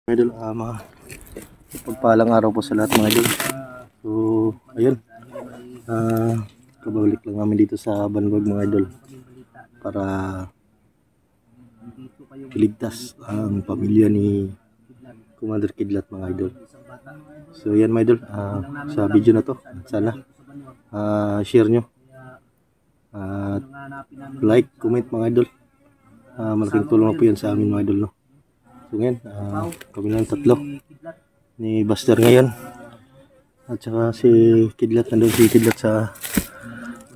Idol, mga pagpalang araw po sa lahat mga idol. So, ayun. Kabalik lang namin dito sa Banwag mga idol para iligtas ang pamilya ni Commander Kidlat mga idol. So, yan mga idol, sa video na to, sana share nyo at like, comment mga idol. Malaking tulong na po yan sa amin mga idol, no? So ngayon, kami lang tatlo ni Buster ngayon at saka si Kidlat, nandun si Kidlat sa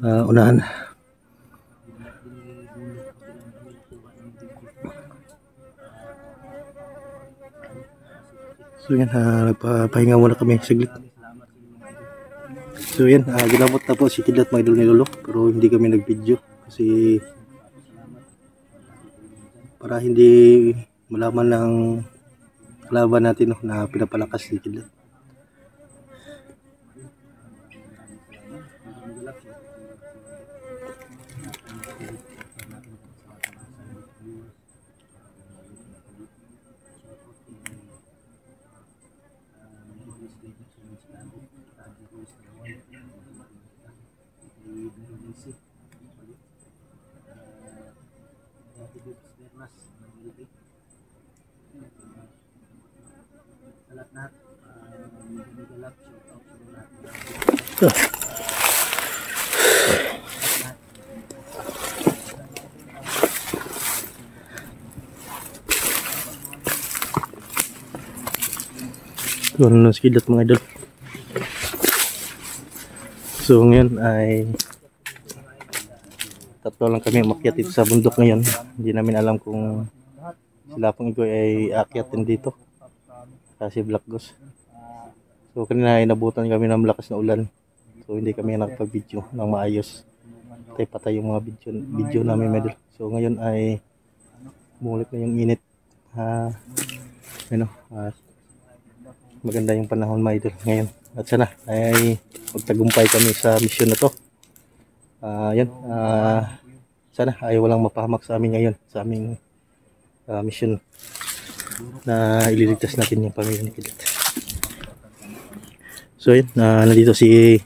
unahan. So yan, nagpapahinga muna kami saglit. So yan, ginamot na po si Kidlat mga idol ni Lolo, pero hindi kami nag-video kasi para hindi malaman ng laban natin, no, na pinapalakas ni Kidlat. Ano na si Kidlat mga idol. So ngayon ay tatlo lang kami umakyat dito sa bundok ngayon. Hindi namin alam kung sila pong Igoy ay aakyatin dito kasi Black Ghost. So kanina ay nabutan kami ng malakas na ulan, so hindi kami nakapag-video ng maayos. Patay yung mga video namin mga idol. So ngayon ay mulit na yung init. Maganda yung panahon mga idol ngayon. At sana ay magtagumpay kami sa misyon na to. Sana ay walang mapahamak sa amin ngayon sa aming misyon na ililigtas natin yung pamilya ni Kidlat. So yun, nandito si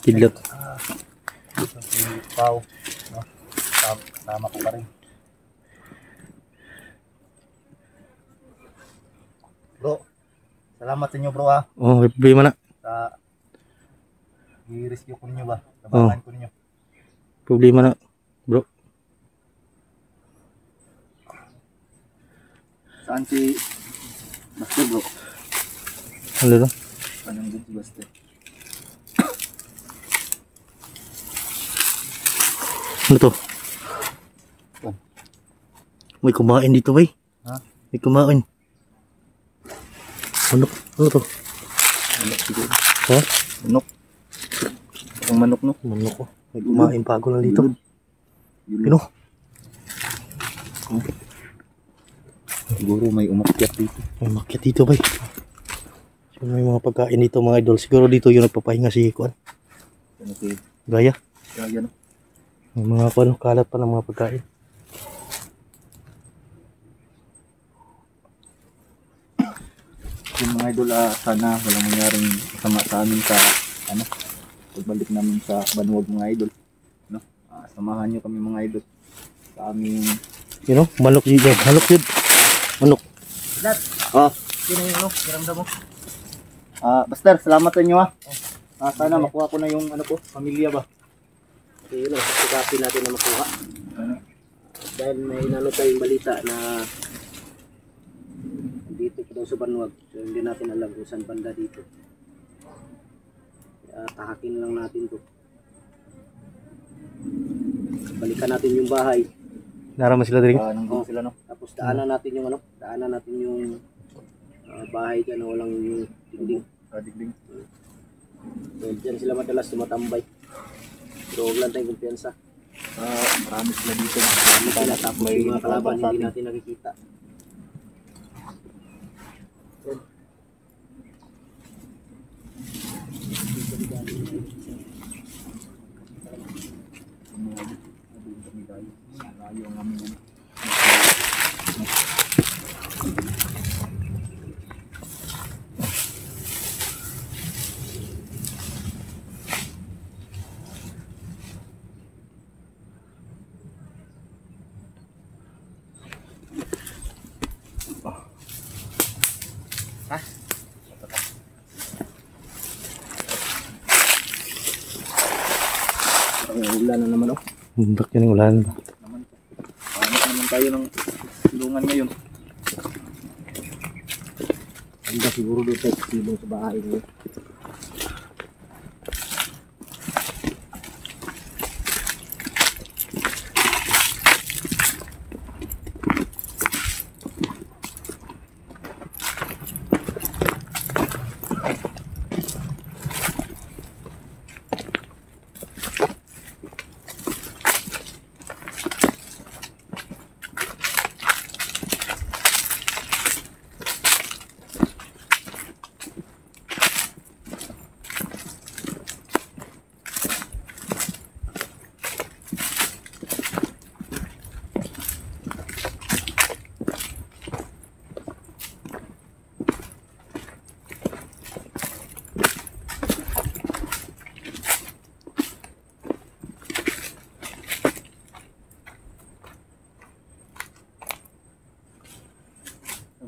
Kidlat. Pau, no? Tama ko pa rin. Bro, salamat sa inyo bro ha. Oh, may problema na. Sa i-rescue ko ninyo ba? Tabangan ko ninyo. Problema na bro. Saan si Buster bro? Ano doon? Anong doon si Buster? Ano to? May kumain dito bay. Ha? May kumain. Manok? Ano to? Manok siguro. Ha? Manok. Ang manok no? Manok ko. May kumain pa ako lang dito. Pino? Siguro may umakyat dito. May umakyat dito bay. So, may mga pagkain dito mga idol. Siguro dito yung nagpapahinga si Kuan. Okay. Gaya. Gaya no? May mga kalat pa ng mga pagkain. Yung mga idol, sana walang mangyaring masama sa amin sa pagbalik namin sa Banwag mga idol, no? Samahan nyo kami mga idol sa aming manok dito. Manok. Dad. Sino yung kiramdam mo? Buster, salamat sa inyo ha. Sana makuha ko na yung pamilya ba. Yun ang pagkakapi natin na makuha. Dahil may tayong balita na dito po daw sa Banwag. So hindi natin alam kung saan banda dito. Tahakin lang natin to. Balikan natin yung bahay. Naraman sila din? Nandun sila no. Tapos daanan natin yung bahay dyan na walang yung dingding. Dingding. So dyan sila madalas tumatambay. So huwag lang tayong kumpiyansa. Marami sila dito. Marami sila, tapos may mga kalaban hindi natin nakikita. Ulan na naman, oh. Bundak yan yung ulan ba? Naman. Hanap naman tayo ng silungan ngayon. Handa siguro doon tayo silong sa bahay niyo.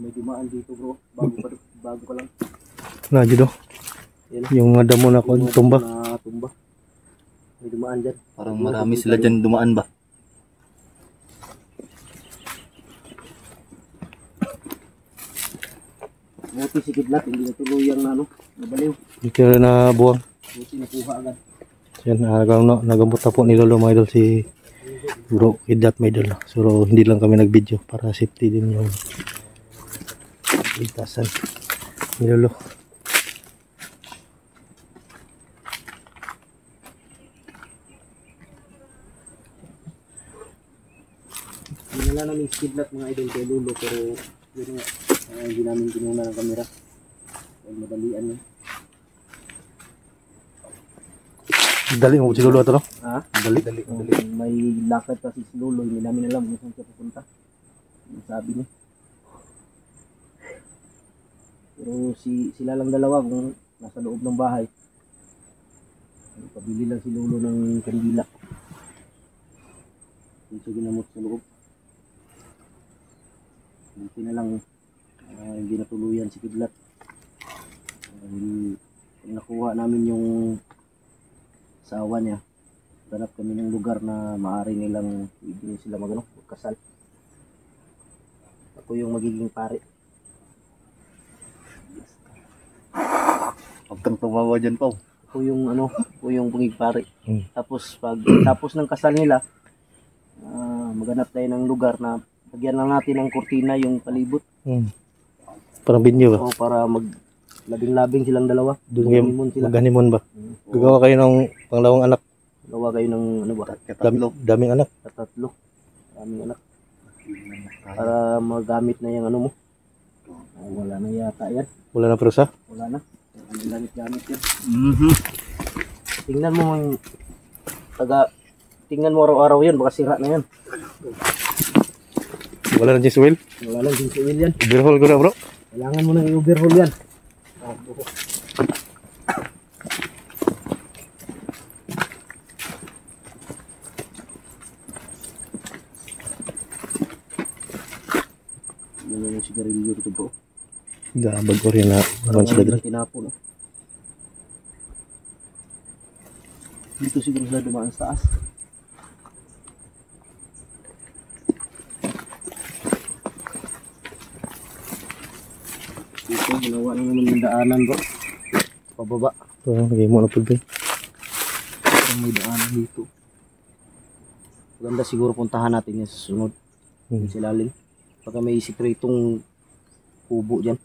May dumaan dito, bro. Bago ka lang. Na dito. Yung mga damo na ko tumba. Na tumba. May dumaan dyan. Parang marami sila dyan dumaan ba? Buti si Kidlat, hindi natuloy ang ano, nabaliw. Dito na buwang. Buti nakuha agad. Yan, nagamot na po ni Lolo mga idol si Bro Kidlat mga idol. So hindi lang kami nag-video para safety din yung ligtasan ni Lolo. Hinala namin si Kidlat mga idol kay Lolo, pero yun nga, hindi namin kinuna ng camera. Ay madalian yun. Dali mo si Lolo ato no? Ha? Dali. May lakad kasi si Lolo, hindi namin alam kung saan siya pupunta. Yung sabi niya. Pero sila lang dalawa kung nasa loob ng bahay. Pabili lang si Lolo ng kandila. Yung siya ginamot sa loob. Buti na lang hindi natuluyan si Kidlat. Nakuha namin yung asawa niya. Ganap kami ng lugar na maaari nilang pwede sila magkasal. Ako yung magiging pare. Huwag kang tumawa dyan, Pao. Ako yung pagiging pare. Hmm. Tapos tapos ng kasal nila, maghanap tayo ng lugar na lagyan lang natin ng kurtina yung palibot. Parang binyo ba? O para labing-labing silang dalawa. Doon kayo Honeymoon sila. mag-honeymoon ba? Gagawa kayo ng pangalawang anak. Gawa kayo ng ano ba? Daming anak. Tatlo. Daming anak. Para magamit na yung ano mo. Wala na yata yan. Wala na prusa. Wala na. Ang gamit yan. Mm-hmm. Tingnan mo araw-araw yan. Baka sira na yan. Wala na Jess Will. Wala lang din si Will yan. Overhaul ko na bro. Kailangan mo nang i-overhaul yan. Ano yung sigarilyo dito bro? Gabag ko rin na naman sila dito. Tinapon. Dito siguro sila dumaan sa taas. Dito ginawa na naman yung daanan bro. Pababa. So, lagay mo na pulpin. May daanan dito. Maganda siguro puntahan natin yung susunod. Yung silalim. Baka may sikretong kubo dyan.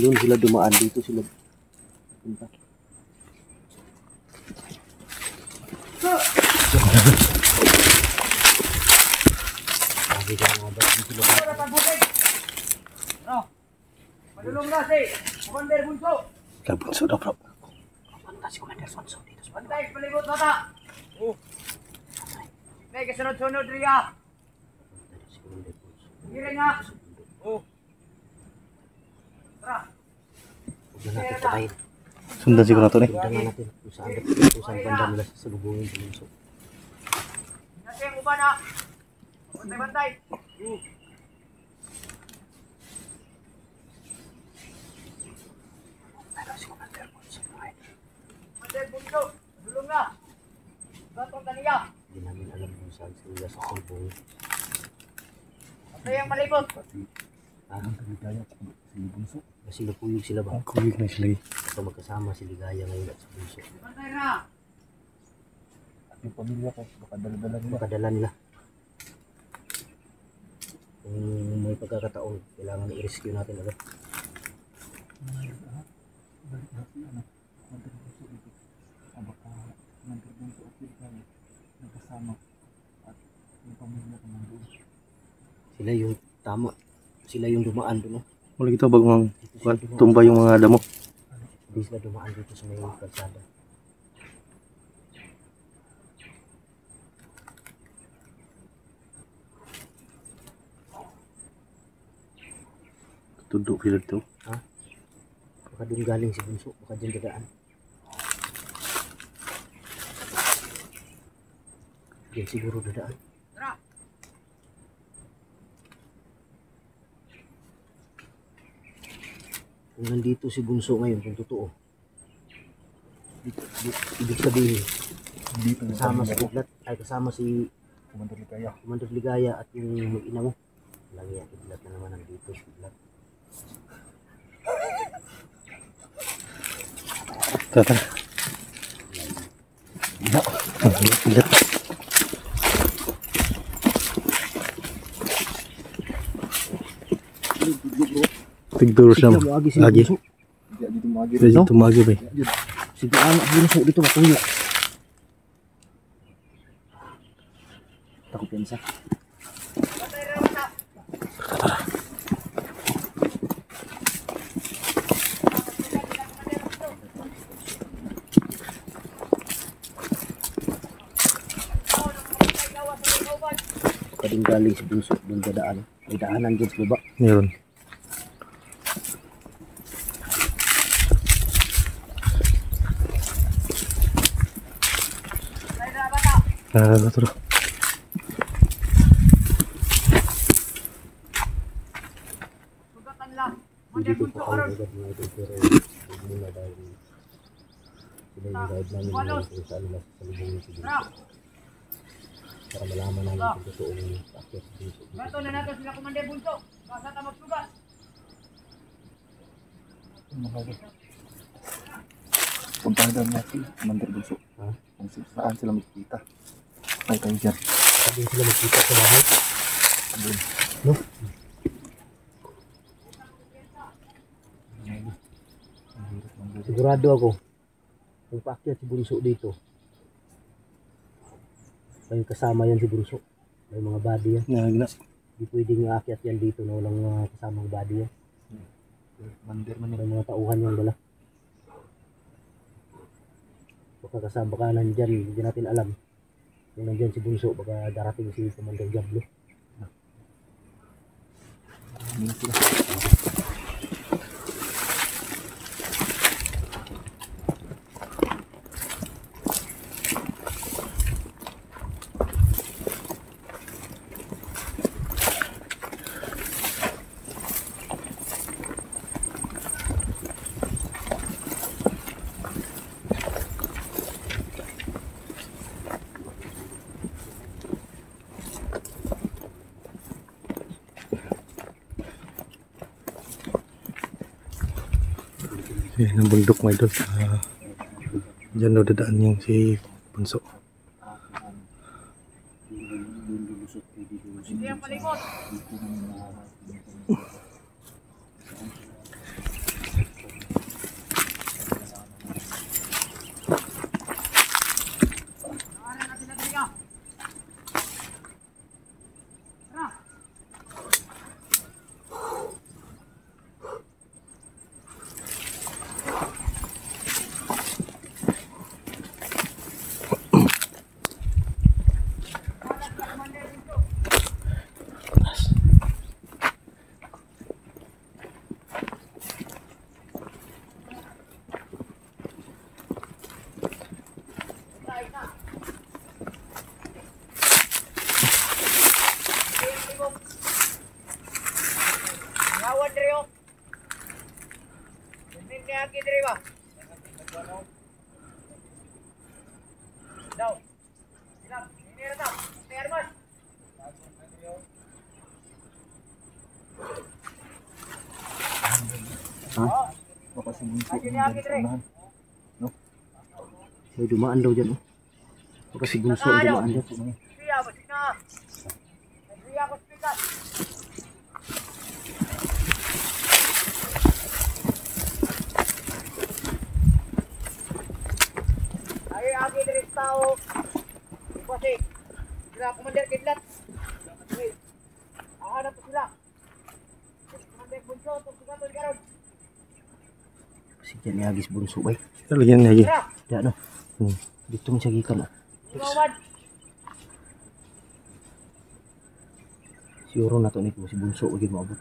Doon sila dumaan, dito sila punta. Madulong na si Commander Bunso. Labunso daw bro. Punta si Commander Fonso dito sa Bantay, palibot bata. May kasunod-sunod riya. Giring nga. Tara. Huwag na natin patayin. Sundan siguro nato ni. Sundan nga natin kung saan banda nila sasalubungin si Bunso. Nasa yung uban ha. Bantay-bantay. Commander Bunso, dulong na. Gatong taniya. Hindi namin alam kung saan sila sasalubungin. Bantay ang malibot. Nasilupuyog sila ba? Kuwig na sila. Basta magkasama si Ligaya ngayon at si Bunso. Bantay na. Yung pamilya ko, baka dala-dala nila. Makadala nila. Kung may pagkakataon, kailangan i-rescue natin agad. Sila yung tama. Sila yung dumaan doon. No? Wala kita bagong tumba yung mga damo. Hindi sila dumaan dito sa may kalsada. Tudok sila to. Baka doon galing si Bunso. Baka dyan dadaan. Diyan siguro dadaan. Kung nandito si Bunso ngayon, kung totoo, ibig sabihin, Dito kasama si Kidlat, ay kasama si Commander Ligaya. Commander Ligaya at yung mag-ina mo. Lagi ang Kidlat na naman nandito si Kidlat. Tata. Lihat. Tigdur siya. Agi si Lagi. Bunso. Hindi dito magi. Pwede tumagi ba? Sige, anak Bunso dito matuyo. Takot yan sa. Bantay na bata. Kading galing si Bunso, doon dadaan. May daanan dyan sa baba. Meron. Bantay na bata. Betul. Sugatan lang. Hindi Commander ko Bunso pa karon. agad mga ito, pero huwag muna dahil sila yung guide namin ngayon kung saan nila sasalubungin si Bunso. Para malaman namin kung totoong akyat si Bunso. Gato na natin sila Commander Bunso. Basta ta magsugat. Puntahan daw natin, Commander Bunso. Ha? Kung saan sila magkita. Ay, tayo dyan. Sabi sila magkita sa bahay. No? Sigurado ako kung paakyat si Bunso dito, may kasama yan si Bunso. May mga body yan. Nah, Hindi pwedeng aakyat yan dito na walang mga kasamang body yan. Commander man May mga tauhan yung dala. Baka kasama, baka nandyan, hindi natin alam. Kung nandyan si Bunso, baka darating si Commander Diablo. yun sila. Yan ang bundok mga idol. Diyan daw dadaan yung si Bunso. Hindi ang palikot. Naaran natin na talaga. Tara. Ngawan diri oh. Hindi niya diri ba? Daw. Ilang, ini ra ta. Ter mas. Baka si Bunso ang dyan sa unahan. May dumaan daw dyan. Oh. Baka si Bunso ang dumaan dyan. Siya ba sina? Siya ko speaker. Ay agi diri tao. Kasi sila commander kidlat. Hanap sila. Commander Bunso to sugat karon. Si dyan ni Agis Bunso bay. Lagyan lagi. Diyan no. Dito mo siya gikan. Ngawan. Siguro na to ni si Bunso lagi maabot.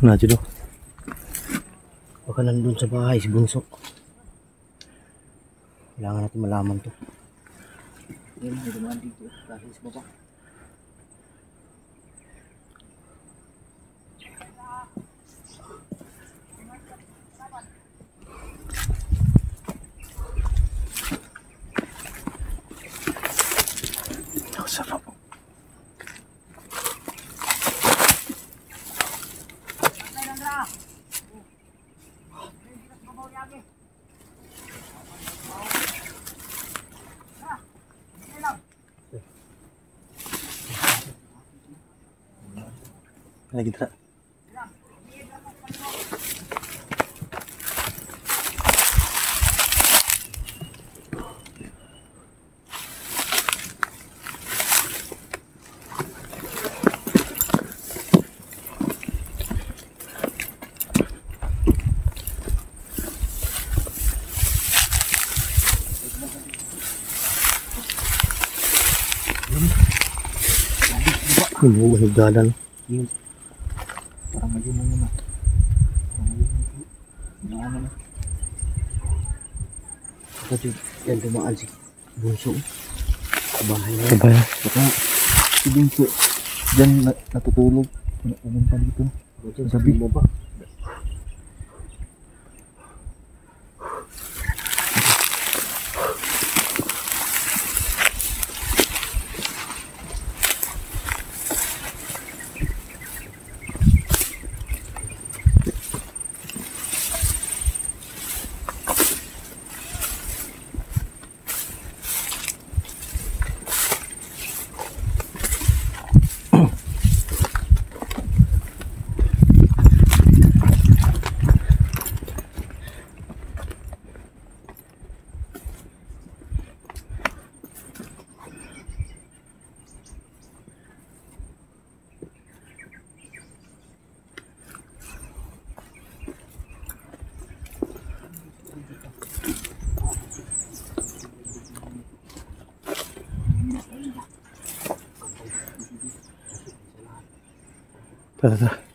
Na dyan oh. Baka nandun sa bahay si Bunso. Kailangan natin malaman to. Yan, may dumaan dito. Dahil sa baba. Ang sarap. Lagi tak. Ini higdalan. Parang ngayon mo muna. Parang ngayon mo. Ano na. Kasi yan dumaan si Bunso. Sa bahay na. Sabay. Saka si Bunso dyan natutulog. Pumunta dito. Sabi mo ba? Tara, tara.